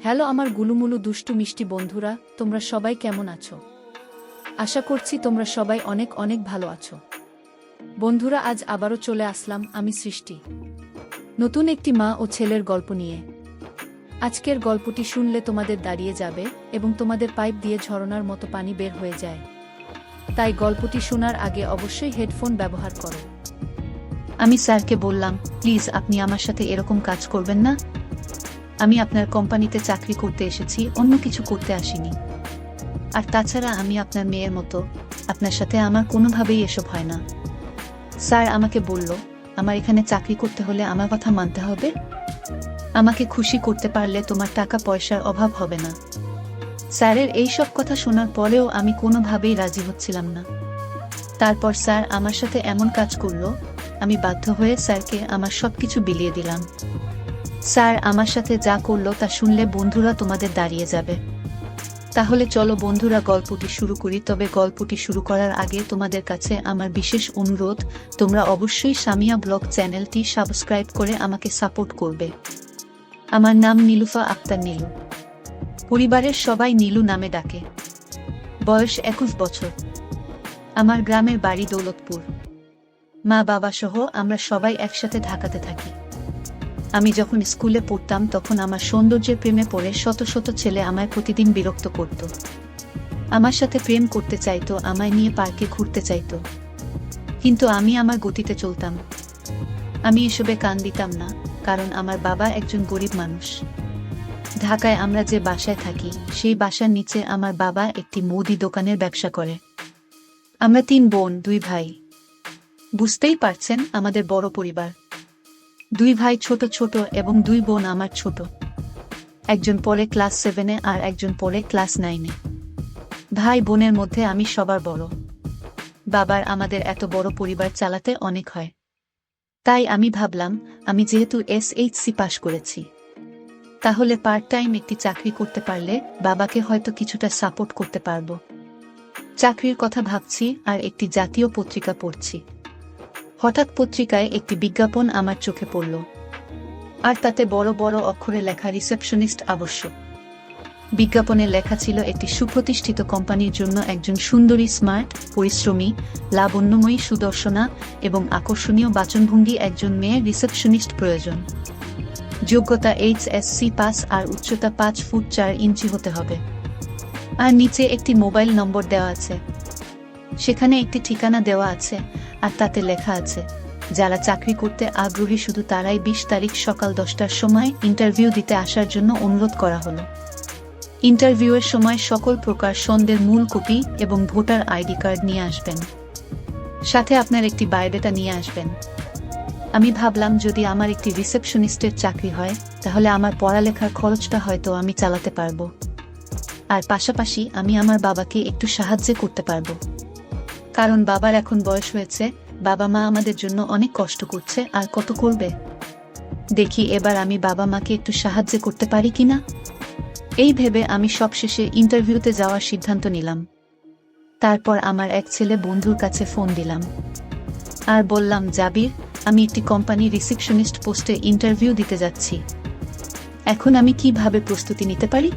Hello আমার গুলুমুলু দুষ্টু মিষ্টি বন্ধুরা, তোমরা সবাই কেমন আছো? আশা করছি তোমরা সবাই অনেক অনেক ভালো আছো। বন্ধুরা, আজ আবারও চলে আসলাম আমি সৃষ্টি, নতুন একটি মা ও ছেলের গল্প নিয়ে। আজকের গল্পটি শুনলে তোমাদের দাঁড়িয়ে যাবে এবং তোমাদের পাইপ দিয়ে ঝরনার মতো পানি বের হয়ে যায়। তাই গল্পটি শোনার আগে অবশ্যই হেডফোন ব্যবহার করো। আমি স্যারকে বললাম, প্লিজ আপনি আমার সাথে এরকম কাজ করবেন না। আমি আপনার কোম্পানিতে চাকরি করতে এসেছি, অন্য কিছু করতে আসিনি। আর তাছাড়া আমি আপনার মেয়ের মতো, আপনার সাথে আমার কোনোভাবেই এসব হয় না। স্যার আমাকে বলল, আমার এখানে চাকরি করতে হলে আমার কথা মানতে হবে। আমাকে খুশি করতে পারলে তোমার টাকা পয়সার অভাব হবে না। স্যারের এই সব কথা শোনার পরেও আমি কোনোভাবেই রাজি হচ্ছিলাম না। তারপর স্যার আমার সাথে এমন কাজ করলো, আমি বাধ্য হয়ে স্যারকে আমার সবকিছু বিলিয়ে দিলাম। স্যার আমার সাথে যা করলো তা শুনলে বন্ধুরা তোমাদের দাঁড়িয়ে যাবে। তাহলে চলো বন্ধুরা গল্পটি শুরু করি। তবে গল্পটি শুরু করার আগে তোমাদের কাছে আমার বিশেষ অনুরোধ, তোমরা অবশ্যই সামিয়া ব্লগ চ্যানেলটি সাবস্ক্রাইব করে আমাকে সাপোর্ট করবে। আমার নাম নীলুফা আক্তার নীলু। পরিবারের সবাই নীলু নামে ডাকে। বয়স 21 বছর। আমার গ্রামের বাড়ি দৌলতপুর। মা বাবা সহ আমরা সবাই একসাথে ঢাকাতে থাকি। আমি যখন স্কুলে পড়তাম তখন আমার সৌন্দর্যের প্রেমে পড়ে শত শত ছেলে আমায় প্রতিদিন বিরক্ত করত। আমার সাথে প্রেম করতে চাইতো, আমায় নিয়ে পার্কে ঘুরতে চাইতো, কিন্তু আমি আমার গতিতে চলতাম। আমি এসবে কান দিতাম না, কারণ আমার বাবা একজন গরিব মানুষ। ঢাকায় আমরা যে বাসায় থাকি সেই বাসার নিচে আমার বাবা একটি মুদি দোকানের ব্যবসা করে। আমরা 3 বোন 2 ভাই। বুঝতেই পারছেন আমাদের বড় পরিবার। 2 ভাই ছোট ছোট এবং 2 বোন আমার ছোট। একজন পড়ে ক্লাস 7-এ আর একজন পড়ে ক্লাস 9-এ। ভাই বোনের মধ্যে আমি সবার বড়। বাবার আমাদের এত বড় পরিবার চালাতে অনেক হয়। তাই আমি ভাবলাম, আমি যেহেতু এসএইচসি পাশ করেছি, তাহলে পার্ট টাইম একটি চাকরি করতে পারলে বাবাকে হয়তো কিছুটা সাপোর্ট করতে পারবো। চাকরির কথা ভাবছি আর একটি জাতীয় পত্রিকা পড়ছি। হঠাৎ পত্রিকায় একটি বিজ্ঞাপন আমার চোখে পড়ল, আর তাতে বড় বড় অক্ষরে লেখা রিসেপশনিস্ট আবশ্যক। বিজ্ঞাপনে লেখা ছিল একটি সুপ্রতিষ্ঠিত কোম্পানির জন্য একজন সুন্দরী, স্মার্ট, পরিশ্রমী, লাবণ্যময়ী, সুদর্শনা এবং আকর্ষণীয় বাচনভঙ্গি একজন মেয়ে রিসেপশনিস্ট প্রয়োজন। যোগ্যতা এইচএসসি পাস আর উচ্চতা 5 ফুট 4 ইঞ্চি হতে হবে। আর নিচে একটি মোবাইল নম্বর দেওয়া আছে। সেখানে একটি ঠিকানা দেওয়া আছে, আর তাতে লেখা আছে, যারা চাকরি করতে আগ্রহী শুধু তারাই 20 তারিখ সকাল 10টার সময় ইন্টারভিউ দিতে আসার জন্য অনুরোধ করা হলো। ইন্টারভিউয়ের সময় সকল প্রকার সনদের মূল কপি এবং ভোটার আইডি কার্ড নিয়ে আসবেন। সাথে আপনার একটি বায়োডাটা নিয়ে আসবেন। আমি ভাবলাম, যদি আমার একটি রিসেপশনিস্টের চাকরি হয় তাহলে আমার পড়ালেখার খরচটা হয়তো আমি চালাতে পারবো, আর পাশাপাশি আমি আমার বাবাকে একটু সাহায্য করতে পারবো। কারণ বাবার এখন বয়স হয়েছে, বাবা মা আমাদের জন্য অনেক কষ্ট করছে, আর কত করবে। দেখি এবার আমি বাবা মাকে একটু সাহায্য করতে পারি কিনা। এই ভেবে আমি সবশেষে ইন্টারভিউতে যাওয়ার সিদ্ধান্ত নিলাম। তারপর আমার এক ছেলে বন্ধুর কাছে ফোন দিলাম আর বললাম, জাবির, আমি একটি কোম্পানি রিসেপশনিস্ট পোস্টে ইন্টারভিউ দিতে যাচ্ছি। এখন আমি কিভাবে প্রস্তুতি নিতে পারি?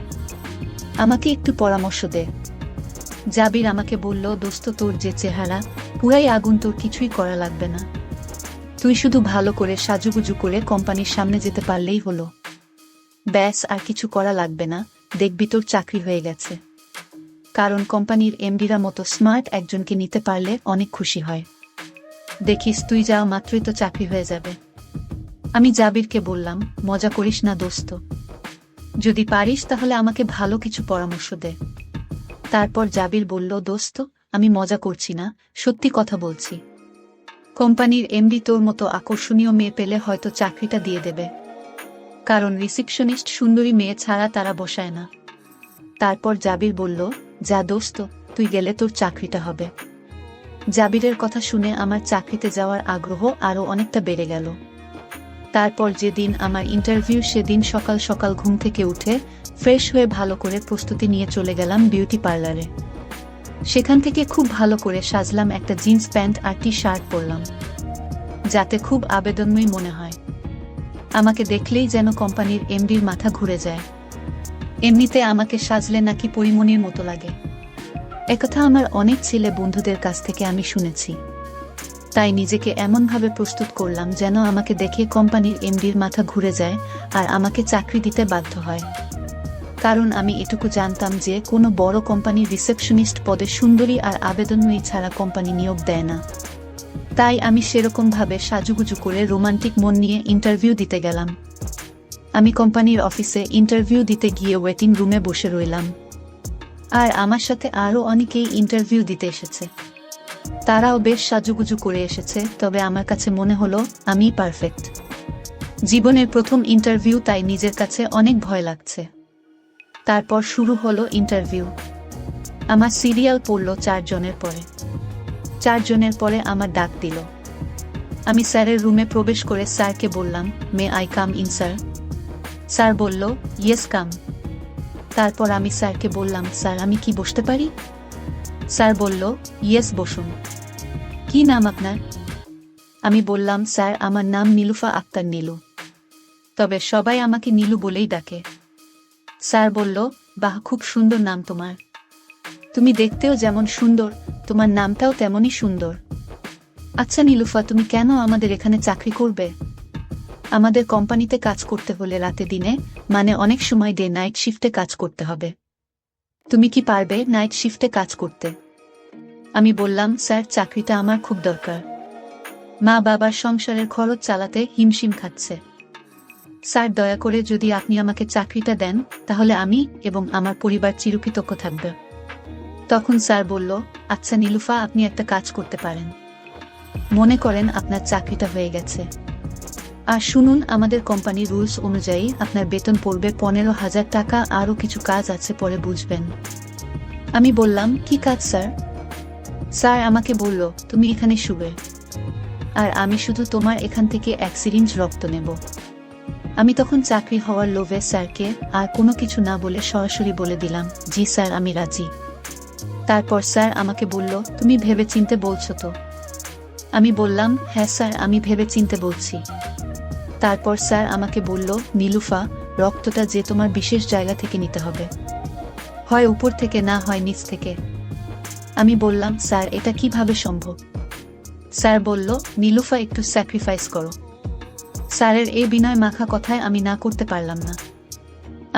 আমাকে একটু পরামর্শ দে। জাবির আমাকে বলল, দোস্ত, তোর যে চেহারা, পুরাই আগুন, তোর কিছুই করা লাগবে না। তুই শুধু ভালো করে সাজুগুজু করে কোম্পানির সামনে যেতে পারলেই হলো। ব্যাস, আর কিছু করা লাগবে না, দেখবি তোর চাকরি হয়ে গেছে। কারণ কোম্পানির এমডিরা মতো স্মার্ট একজনকে নিতে পারলে অনেক খুশি হয়। দেখিস, তুই যাও মাত্রই তো চাকরি হয়ে যাবে। আমি জাবিরকে বললাম, মজা করিস না দোস্ত, যদি পারিস তাহলে আমাকে ভালো কিছু পরামর্শ দে। তারপর জাবির বলল, দোস্ত, আমি মজা করছি না, সত্যি কথা বলছি। কোম্পানির এমডি তোর মতো আকর্ষণীয় মেয়ে পেলে হয়তো চাকরিটা দিয়ে দেবে, কারণ রিসেপশনিস্ট সুন্দরী মেয়ে ছাড়া তারা বসায় না। তারপর জাবির বলল, যা দোস্ত, তুই গেলে তোর চাকরিটা হবে। জাবিরের কথা শুনে আমার চাকরিতে যাওয়ার আগ্রহ আরও অনেকটা বেড়ে গেল। তারপর যেদিন আমার ইন্টারভিউ, সেদিন সকাল সকাল ঘুম থেকে উঠে ফ্রেশ হয়ে ভালো করে প্রস্তুতি নিয়ে চলে গেলাম বিউটি পার্লারে। সেখান থেকে খুব ভালো করে সাজলাম, একটা জিন্স প্যান্ট আর টি-শার্ট পরলাম, যাতে খুব আবেদনময়ী মনে হয়। আমাকে দেখলেই যেন কোম্পানির এমডির মাথা ঘুরে যায়। এমনিতে আমাকে সাজলে নাকি পরিমণির মতো লাগে। একথা আমার অনেক ছেলে বন্ধুদের কাছ থেকে আমি শুনেছি। তাই নিজেকে এমনভাবে প্রস্তুত করলাম যেন আমাকে দেখে কোম্পানির এমডির মাথা ঘুরে যায় আর আমাকে চাকরি দিতে বাধ্য হয়। কারণ আমি এটুকু জানতাম যে কোনো বড় কোম্পানির রিসেপশনিস্ট পদে সুন্দরী আর আবেদনময়ী ছাড়া কোম্পানি নিয়োগ দেয় না। তাই আমি সেরকমভাবে সাজুগুজু করে রোমান্টিক মন নিয়ে ইন্টারভিউ দিতে গেলাম। আমি কোম্পানির অফিসে ইন্টারভিউ দিতে গিয়ে ওয়েটিং রুমে বসে রইলাম। আর আমার সাথে আরও অনেকেই ইন্টারভিউ দিতে এসেছে। তারাও বেশ সাজুগুজু করে এসেছে, তবে আমার কাছে মনে হলো আমিই পারফেক্ট। জীবনের প্রথম ইন্টারভিউ, তাই নিজের কাছে অনেক ভয় লাগছে। তারপর শুরু হলো ইন্টারভিউ। আমার সিরিয়াল পড়ল 4 জনের পরে। 4 জনের পরে আমার ডাক দিল। আমি স্যারের রুমে প্রবেশ করে স্যারকে বললাম, may I come in sir? Sir বলল, ইয়েস কাম। তারপর আমি স্যারকে বললাম, স্যার আমি কি বসতে পারি? স্যার বলল, ইয়েস বসুন। কি নাম আপনার? আমি বললাম, স্যার আমার নাম নীলুফা আক্তার নীলু, তবে সবাই আমাকে নীলু বলেই ডাকে। স্যার বলল, বাহ, খুব সুন্দর নাম তোমার। তুমি দেখতেও যেমন সুন্দর, তোমার নামটাও তেমনই সুন্দর। আচ্ছা নীলুফা, তুমি কেন আমাদের এখানে চাকরি করবে? আমাদের কোম্পানিতে কাজ করতে হলে রাতে দিনে, মানে অনেক সময় ডে নাইট শিফটে কাজ করতে হবে। তুমি কি পারবে নাইট শিফটে কাজ করতে? আমি বললাম, স্যার চাকরিটা আমার খুব দরকার। মা বাবার সংসারের খরচ চালাতে হিমশিম খাচ্ছে। স্যার দয়া করে যদি আপনি আমাকে চাকরিটা দেন, তাহলে আমি এবং আমার পরিবার চিরকৃতজ্ঞ থাকবে। তখন স্যার বলল, আচ্ছা নীলুফা, আপনি একটা কাজ করতে পারেন। মনে করেন আপনার চাকরিটা হয়ে গেছে। আর শুনুন, আমাদের কোম্পানির রুলস অনুযায়ী আপনার বেতন পড়বে 15,000 টাকা। আরও কিছু কাজ আছে, পরে বুঝবেন। আমি বললাম, কি কাজ স্যার? স্যার আমাকে বলল, তুমি এখানে শুবে, আর আমি শুধু তোমার এখান থেকে 1 সিরিঞ্জ রক্ত নেব। আমি তখন চাকরি হওয়ার লোভে স্যারকে আর কোনো কিছু না বলে সরাসরি বলে দিলাম, জি স্যার, আমি রাজি। তারপর স্যার আমাকে বলল, তুমি ভেবে চিনতে বলছো তো? আমি বললাম, হ্যাঁ স্যার, আমি ভেবে চিনতে বলছি। তারপর স্যার আমাকে বলল, নীলুফা, রক্তটা যে তোমার বিশেষ জায়গা থেকে নিতে হবে, হয় উপর থেকে, না হয় নিচ থেকে। আমি বললাম, স্যার এটা কিভাবে সম্ভব? স্যার বলল, নীলুফা, একটু স্যাক্রিফাইস করো। স্যারের এই বিনয় মাখা কথায় আমি না করতে পারলাম না।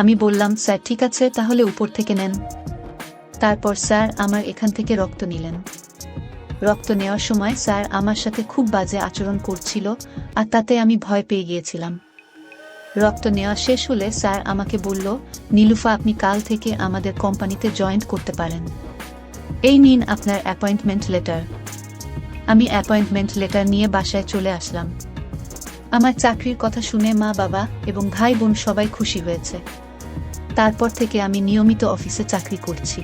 আমি বললাম, স্যার ঠিক আছে, তাহলে উপর থেকে নেন। তারপর স্যার আমার এখান থেকে রক্ত নিলেন। রক্ত নেওয়ার সময় স্যার আমার সাথে খুব বাজে আচরণ করছিল, আর তাতে আমি ভয় পেয়ে গিয়েছিলাম। রক্ত নেওয়া শেষ হলে স্যার আমাকে বলল, নীলুফা, আপনি কাল থেকে আমাদের কোম্পানিতে জয়েন করতে পারেন। এই নিন আপনার অ্যাপয়েন্টমেন্ট লেটার। আমি অ্যাপয়েন্টমেন্ট লেটার নিয়ে বাসায় চলে আসলাম। আমার চাকরির কথা শুনে মা বাবা এবং ভাই বোন সবাই খুশি হয়েছে। তারপর থেকে আমি নিয়মিত অফিসে চাকরি করছি।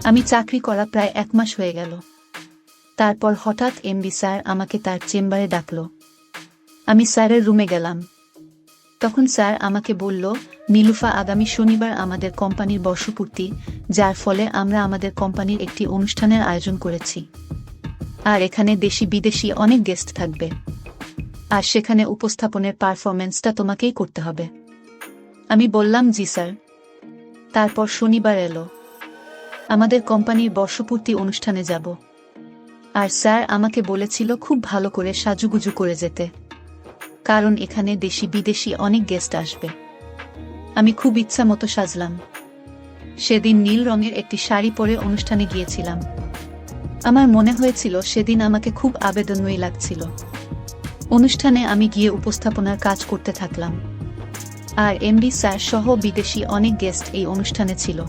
আমি চাকরি করা প্রায় 1 মাস হয়ে গেল। তারপর হঠাৎ এমডি স্যার আমাকে তার চেম্বারে ডাকল। আমি স্যারের রুমে গেলাম। তখন স্যার আমাকে বলল, নীলুফা, আগামী শনিবার আমাদের কোম্পানির বর্ষপূর্তি, যার ফলে আমরা আমাদের কোম্পানির একটি অনুষ্ঠানের আয়োজন করেছি। আর এখানে দেশি বিদেশি অনেক গেস্ট থাকবে, আর সেখানে উপস্থাপনের পারফরম্যান্সটা তোমাকেই করতে হবে। আমি বললাম, জি স্যার। তারপর শনিবার এলো। আমাদের কোম্পানির বর্ষপূর্তি অনুষ্ঠানে যাব। আর স্যার আমাকে বলেছিল খুব ভালো করে সাজুগুজু করে যেতে, কারণ এখানে দেশি বিদেশি অনেক গেস্ট আসবে। আমি খুব ইচ্ছা মতো সাজলাম। সেদিন নীল রঙের একটি শাড়ি পরে অনুষ্ঠানে গিয়েছিলাম। আমার মনে হয়েছিল সেদিন আমাকে খুব আবেদনময়ী লাগছিল। অনুষ্ঠানে আমি গিয়ে উপস্থাপনার কাজ করতে থাকলাম। আর এমডি স্যার সহ বিদেশি অনেক গেস্ট এই অনুষ্ঠানে ছিল।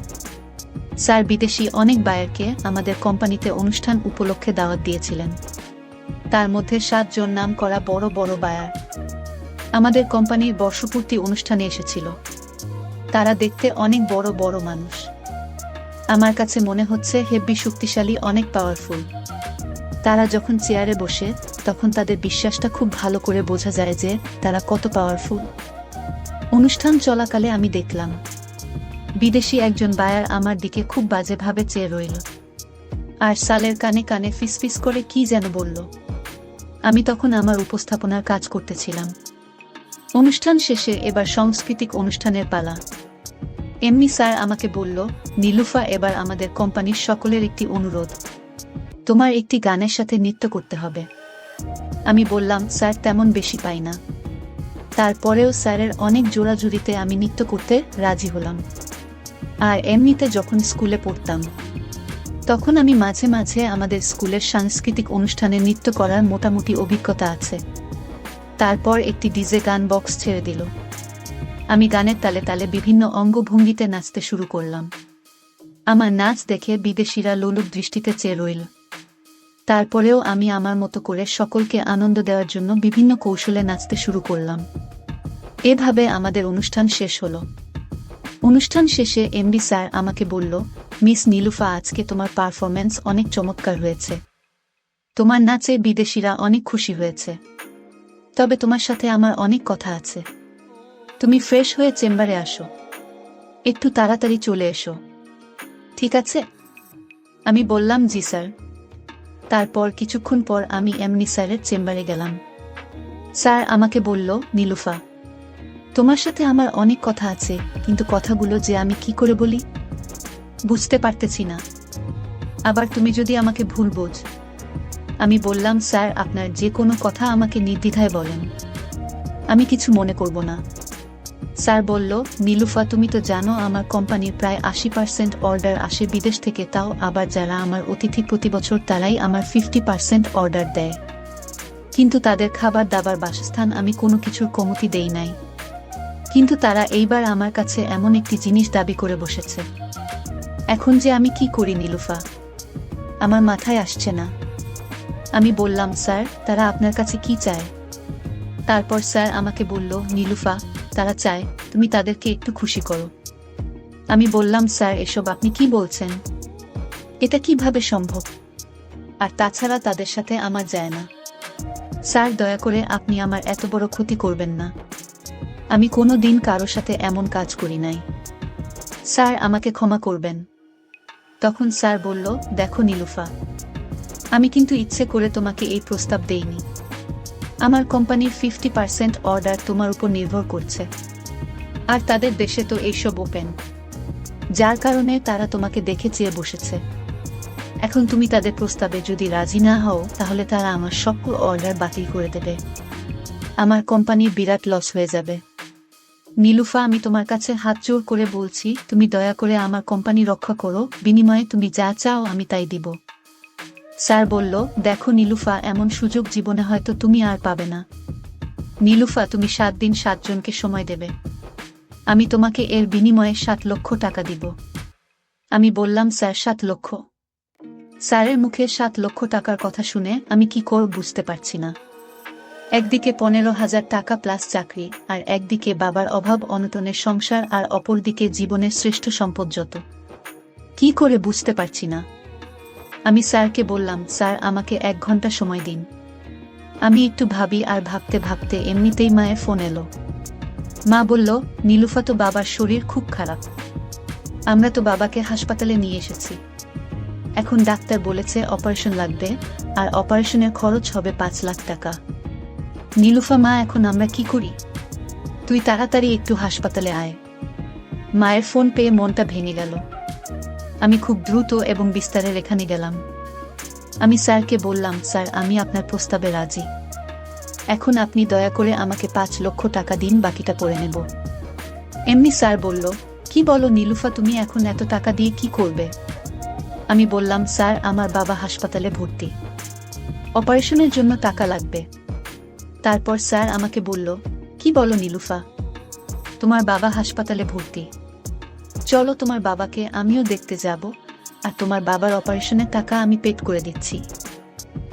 স্যার বিদেশি অনেক বায়ারকে আমাদের কোম্পানিতে অনুষ্ঠান উপলক্ষে দাওয়াত দিয়েছিলেন। তার মধ্যে 7 জন নাম করা বড় বড় বায়ার আমাদের কোম্পানির বর্ষপূর্তি অনুষ্ঠানে এসেছিল। তারা দেখতে অনেক বড় বড় মানুষ। আমার কাছে মনে হচ্ছে হেব্বি শক্তিশালী, অনেক পাওয়ারফুল। তারা যখন চেয়ারে বসে, তখন তাদের বিশ্বাসটা খুব ভালো করে বোঝা যায় যে তারা কত পাওয়ারফুল। অনুষ্ঠান চলাকালে আমি দেখলাম বিদেশি একজন বায়ার আমার দিকে খুব বাজেভাবে চেয়ে রইল, আর সালের কানে কানে ফিসফিস করে কি যেন বলল। আমি তখন আমার উপস্থাপনার কাজ করতেছিলাম। অনুষ্ঠান শেষে এবার সাংস্কৃতিক অনুষ্ঠানের পালা। এমনি স্যার আমাকে বলল, নীলুফা, এবার আমাদের কোম্পানির সকলের একটি অনুরোধ, তোমার একটি গানের সাথে নৃত্য করতে হবে। আমি বললাম, স্যার তেমন বেশি পাই না। তারপরেও স্যারের অনেক জোরাজুরিতে আমি নৃত্য করতে রাজি হলাম। আর এমনিতে যখন স্কুলে পড়তাম তখন আমি মাঝে মাঝে আমাদের স্কুলের সাংস্কৃতিক অনুষ্ঠানে নৃত্য করার মোটামুটি অভিজ্ঞতা আছে। তারপর একটি ডিজে গান বক্স ছেড়ে দিল। আমি গানের তালে তালে বিভিন্ন অঙ্গভঙ্গিতে নাচতে শুরু করলাম। আমার নাচ দেখে বিদেশিরা লোলুপ দৃষ্টিতে চেয়ে রইল। তারপরেও আমি আমার মতো করে সকলকে আনন্দ দেওয়ার জন্য বিভিন্ন কৌশলে নাচতে শুরু করলাম। এভাবে আমাদের অনুষ্ঠান শেষ হলো। অনুষ্ঠান শেষে এমডি স্যার আমাকে বলল, মিস নীলুফা, আজকে তোমার পারফরম্যান্স অনেক চমৎকার হয়েছে। তোমার নাচে বিদেশিরা অনেক খুশি হয়েছে। তবে তোমার সাথে আমার অনেক কথা আছে। তুমি ফ্রেশ হয়ে চেম্বারে আসো, একটু তাড়াতাড়ি চলে এসো, ঠিক আছে? আমি বললাম, জি স্যার। তারপর কিছুক্ষণ পর আমি এমনি স্যারের চেম্বারে গেলাম। স্যার আমাকে বলল, নীলুফা, তোমার সাথে আমার অনেক কথা আছে, কিন্তু কথাগুলো যে আমি কি করে বলি বুঝতে পারতেছি না। আবার তুমি যদি আমাকে ভুল বোঝ। আমি বললাম, স্যার, আপনার যে কোনো কথা আমাকে নির্দ্বিধায় বলেন, আমি কিছু মনে করব না। স্যার বলল, নীলুফা, তুমি তো জানো আমার কোম্পানির প্রায় 80% অর্ডার আসে বিদেশ থেকে, তাও আবার যারা আমার অতিথি প্রতি বছর তারাই আমার 50% অর্ডার দেয়। কিন্তু তাদের খাবার দাবার বাসস্থান আমি কোনো কিছুর কমতি দেই নাই। কিন্তু তারা এইবার আমার কাছে এমন একটি জিনিস দাবি করে বসেছে। এখন যে আমি কি করি নীলুফা, আমার মাথায় আসছে না। আমি বললাম, স্যার, তারা আপনার কাছে কি চায়? তারপর স্যার আমাকে বলল, নীলুফা, তারা চায় তুমি তাদেরকে একটু খুশি করো। আমি বললাম, স্যার, এসব আপনি কি বলছেন? এটা কিভাবে সম্ভব? আর তাছাড়া তাদের সাথে আমার যায় না। স্যার, দয়া করে আপনি আমার এত বড় ক্ষতি করবেন না। আমি কোনো দিন কারো সাথে এমন কাজ করি নাই। স্যার, আমাকে ক্ষমা করবেন। তখন স্যার বলল, দেখো নীলুফা, আমি কিন্তু ইচ্ছে করে তোমাকে এই প্রস্তাব দেইনি। আমার কোম্পানির 50% অর্ডার তোমার উপর নির্ভর করছে। আর তাদের দেশে তো এইসব ওপেন, যার কারণে তারা তোমাকে দেখে চেয়ে বসেছে। এখন তুমি তাদের প্রস্তাবে যদি রাজি না হও, তাহলে তারা আমার সকল অর্ডার বাতিল করে দেবে। আমার কোম্পানির বিরাট লস হয়ে যাবে। নীলুফা, আমি তোমার কাছে হাত জোর করে বলছি, তুমি দয়া করে আমার কোম্পানি রক্ষা করো। বিনিময়ে তুমি যা চাও আমি তাই দিব। স্যার বলল, দেখো নীলুফা, এমন সুযোগ জীবনে হয়তো তুমি আর পাবে না। নীলুফা, তুমি 7 দিন 7 জনকে সময় দেবে। আমি তোমাকে এর বিনিময়ে 7 লক্ষ টাকা দিব। আমি বললাম, স্যার, 7 লক্ষ? স্যারের মুখে 7 লক্ষ টাকার কথা শুনে আমি কি করব বুঝতে পারছি না। একদিকে 15,000 টাকা প্লাস চাকরি, আর একদিকে বাবার অভাব অনটনের সংসার, আর অপরদিকে জীবনের শ্রেষ্ঠ সম্পদ যত। কি করে বুঝতে পারছি না। আমি স্যারকে বললাম, স্যার, আমাকে 1 ঘন্টা সময় দিন। আমি একটু ভাবি, আর ভাবতে ভাবতে এমনিতেই মায়ের ফোন এলো। মা বলল, নীলুফা, তো বাবার শরীর খুব খারাপ। আমরা তো বাবাকে হাসপাতালে নিয়ে এসেছি। এখন ডাক্তার বলেছে অপারেশন লাগবে, আর অপারেশনের খরচ হবে 5 লাখ টাকা। নীলুফা মা, এখন আমরা কি করি? তুই তাড়াতাড়ি একটু হাসপাতালে আয়। মায়ের ফোন পেয়ে মনটা ভেঙে গেল। আমি খুব দ্রুত এবং বিস্তারে এখানে গেলাম। আমি স্যারকে বললাম, স্যার, আমি আপনার প্রস্তাবে রাজি। এখন আপনি দয়া করে আমাকে 5 লক্ষ টাকা দিন, বাকিটা পরে নেব। এমনি স্যার বলল, কি বলো নীলুফা, তুমি এখন এত টাকা দিয়ে কি করবে? আমি বললাম, স্যার, আমার বাবা হাসপাতালে ভর্তি, অপারেশনের জন্য টাকা লাগবে। তারপর স্যার আমাকে বলল, কি বলো নীলুফা, তোমার বাবা হাসপাতালে ভর্তি? চলো তোমার বাবাকে আমিও দেখতে যাব, আর তোমার বাবার অপারেশনের টাকা আমি পেড করে দিচ্ছি।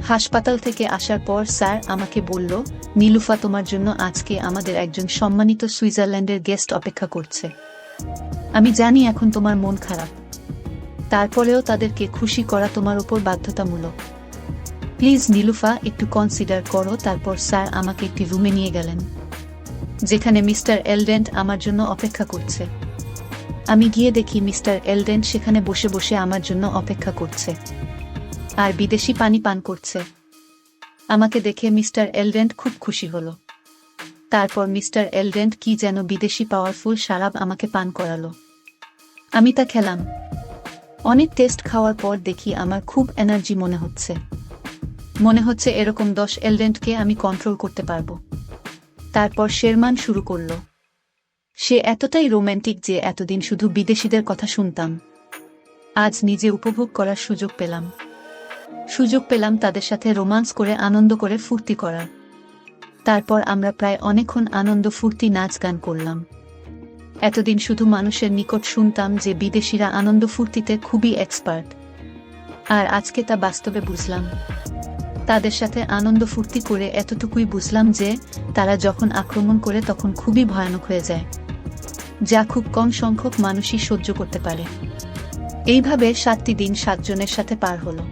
হাসপাতাল থেকে আসার পর স্যার আমাকে বলল, নীলুফা, তোমার জন্য আজকে আমাদের একজন সম্মানিত সুইজারল্যান্ডের গেস্ট অপেক্ষা করছে। আমি জানি এখন তোমার মন খারাপ, তারপরেও তাদেরকে খুশি করা তোমার উপর বাধ্যতামূলক। প্লিজ নীলুফা, একটু কনসিডার করো। তারপর স্যার আমাকে একটি রুমে নিয়ে গেলেন, যেখানে মিস্টার এলডেন্ট আমার জন্য অপেক্ষা করছে। আমি গিয়ে দেখি মিস্টার এলডেন্ট সেখানে বসে বসে আমার জন্য অপেক্ষা করছে, আর বিদেশি পানি পান করছে। আমাকে দেখে মিস্টার এলডেন্ট খুব খুশি হলো। তারপর মিস্টার এলডেন্ট কি যেন বিদেশি পাওয়ারফুল শরাব আমাকে পান করালো। আমি তা খেলাম। অনেক টেস্ট খাওয়ার পর দেখি আমার খুব এনার্জি মনে হচ্ছে এরকম 10 এলিমেন্টকে আমি কন্ট্রোল করতে পারবো। তারপর শেরমান শুরু করলো। সে এতটাই রোম্যান্টিক যে এতদিন শুধু বিদেশিদের কথা শুনতাম, আজ নিজে উপভোগ করার সুযোগ পেলাম তাদের সাথে রোমান্স করে আনন্দ করে ফুর্তি করার। তারপর আমরা প্রায় অনেকক্ষণ আনন্দ ফুর্তি নাচ গান করলাম। এতদিন শুধু মানুষের নিকট শুনতাম যে বিদেশিরা আনন্দ ফুর্তিতে খুবই এক্সপার্ট, আর আজকে তা বাস্তবে বুঝলাম। তাদের সাথে আনন্দ ফুর্তি করে এতটুকুই বুঝলাম যে তারা যখন আক্রমণ করে তখন খুবই ভয়ানক হয়ে যায়, যা খুব কম সংখ্যক মানুষই সহ্য করতে পারে। এইভাবে 7টি দিন 7 জনের সাথে পার হলো।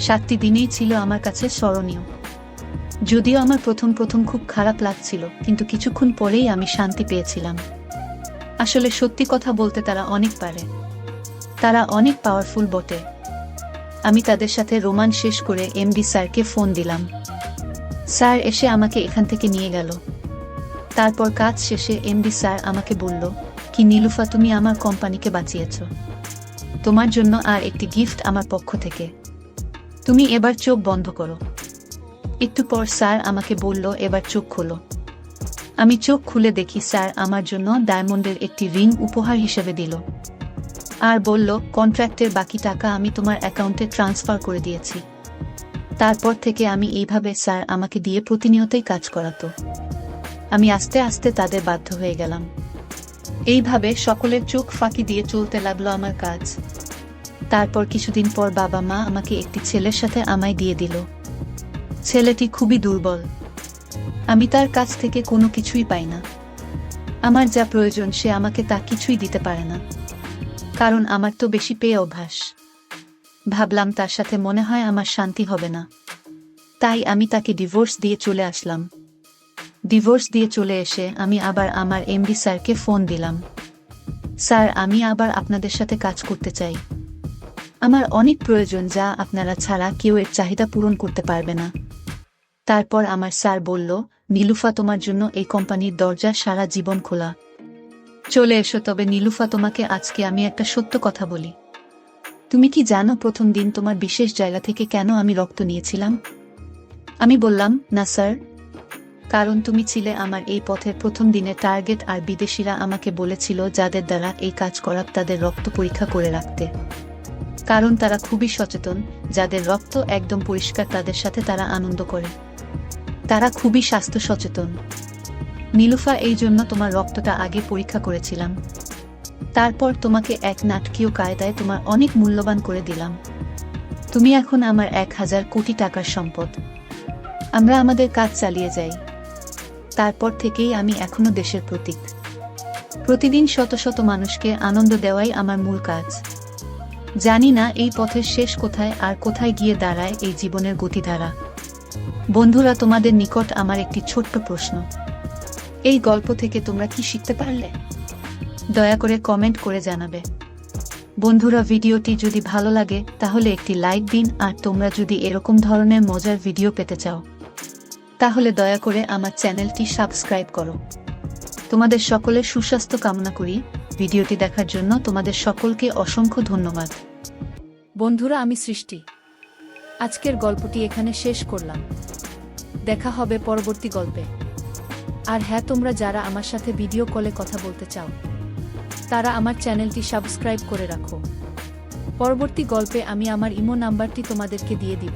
7টি দিনেই ছিল আমার কাছে স্মরণীয়। যদিও আমার প্রথম খুব খারাপ লাগছিল, কিন্তু কিছুক্ষণ পরেই আমি শান্তি পেয়েছিলাম। আসলে সত্যি কথা বলতে তারা অনেক পারে, তারা অনেক পাওয়ারফুল বটে। আমি তাদের সাথে রোমান্স শেষ করে এমডি স্যারকে ফোন দিলাম। স্যার এসে আমাকে এখান থেকে নিয়ে গেল। তারপর কাজ শেষে এমডি স্যার আমাকে বলল, কি নীলুফা, তুমি আমার কোম্পানিকে বাঁচিয়েছ। তোমার জন্য আর একটি গিফট আমার পক্ষ থেকে। তুমি এবার চোখ বন্ধ করো। একটু পর স্যার আমাকে বলল, এবার চোখ খোলো। আমি চোখ খুলে দেখি স্যার আমার জন্য ডায়মন্ডের একটি রিং উপহার হিসেবে দিল, আর বলল, কন্ট্রাক্টের বাকি টাকা আমি তোমার অ্যাকাউন্টে ট্রান্সফার করে দিয়েছি। তারপর থেকে আমি এইভাবে স্যার আমাকে দিয়ে প্রতিনিয়তই কাজ করাতো। আমি আস্তে আস্তে তাদের বাধ্য হয়ে গেলাম। এইভাবে সকলের চোখ ফাঁকি দিয়ে চলতে লাগলো আমার কাজ। তারপর কিছুদিন পর বাবা মা আমাকে একটি ছেলের সাথে আমায় দিয়ে দিল। ছেলেটি খুবই দুর্বল, আমি তার কাছ থেকে কোনো কিছুই পাই না। আমার যা প্রয়োজন সে আমাকে তা কিছুই দিতে পারে না, কারণ আমার তো বেশি পেয়ে অভ্যাস। ভাবলাম তার সাথে মনে হয় আমার শান্তি হবে না, তাই আমি তাকে ডিভোর্স দিয়ে চলে আসলাম। ডিভোর্স দিয়ে চলে এসে আমি আবার আমার এমডি স্যারকে ফোন দিলাম। স্যার, আমি আবার আপনাদের সাথে কাজ করতে চাই। আমার অনেক প্রয়োজন, যা আপনারা ছাড়া কেউ এর চাহিদা পূরণ করতে পারবে না। তারপর আমার স্যার বলল, নীলুফা, তোমার জন্য এই কোম্পানির দরজা সারা জীবন খোলা। চলে এসো। তবে নীলুফা, তোমাকে আজকে আমি একটা সত্য কথা বলি। তুমি কি জানো প্রথম দিন তোমার বিশেষ জায়গা থেকে কেন আমি রক্ত নিয়েছিলাম? আমি বললাম, না স্যার। কারণ তুমি ছিলে আমার এই পথের প্রথম দিনের টার্গেট, আর বিদেশিরা আমাকে বলেছিল যাদের দ্বারা এই কাজ করা তাদের রক্ত পরীক্ষা করে রাখতে। কারণ তারা খুবই সচেতন, যাদের রক্ত একদম পরিষ্কার তাদের সাথে তারা আনন্দ করে। তারা খুবই স্বাস্থ্য সচেতন। নীলুফা, এই জন্য তোমার রক্তটা আগে পরীক্ষা করেছিলাম। তারপর তোমাকে এক নাটকীয় কায়দায় তোমার অনেক মূল্যবান করে দিলাম। তুমি এখন আমার 1000 কোটি টাকার সম্পদ। আমরা আমাদের কাজ চালিয়ে যাই। তারপর থেকেই আমি এখনো দেশের প্রতীক। প্রতিদিন শত শত মানুষকে আনন্দ দেওয়াই আমার মূল কাজ। জানি না এই পথের শেষ কোথায়, আর কোথায় গিয়ে দাঁড়ায় এই জীবনের গতিধারা। বন্ধুরা, তোমাদের নিকট আমার একটি ছোট্ট প্রশ্ন। এই গল্প থেকে তোমরা কি শিখতে পারলে? দয়া করে কমেন্ট করে জানাবে। বন্ধুরা, ভিডিওটি যদি ভালো লাগে তাহলে একটি লাইক দিন, আর তোমরা যদি এরকম ধরনের মজার ভিডিও পেতে চাও তাহলে দয়া করে আমার চ্যানেলটি সাবস্ক্রাইব করো। তোমাদের সকলের সুস্বাস্থ্য কামনা করি। ভিডিওটি দেখার জন্য তোমাদের সকলকে অসংখ্য ধন্যবাদ। বন্ধুরা, আমি সৃষ্টি। আজকের গল্পটি এখানে শেষ করলাম। দেখা হবে পরবর্তী গল্পে। আর হ্যাঁ, তোমরা যারা আমার সাথে ভিডিও কলে কথা বলতে চাও তারা আমার চ্যানেলটি সাবস্ক্রাইব করে রাখো। পরবর্তী গল্পে আমি আমার ইমো নাম্বারটি তোমাদেরকে দিয়ে দিব।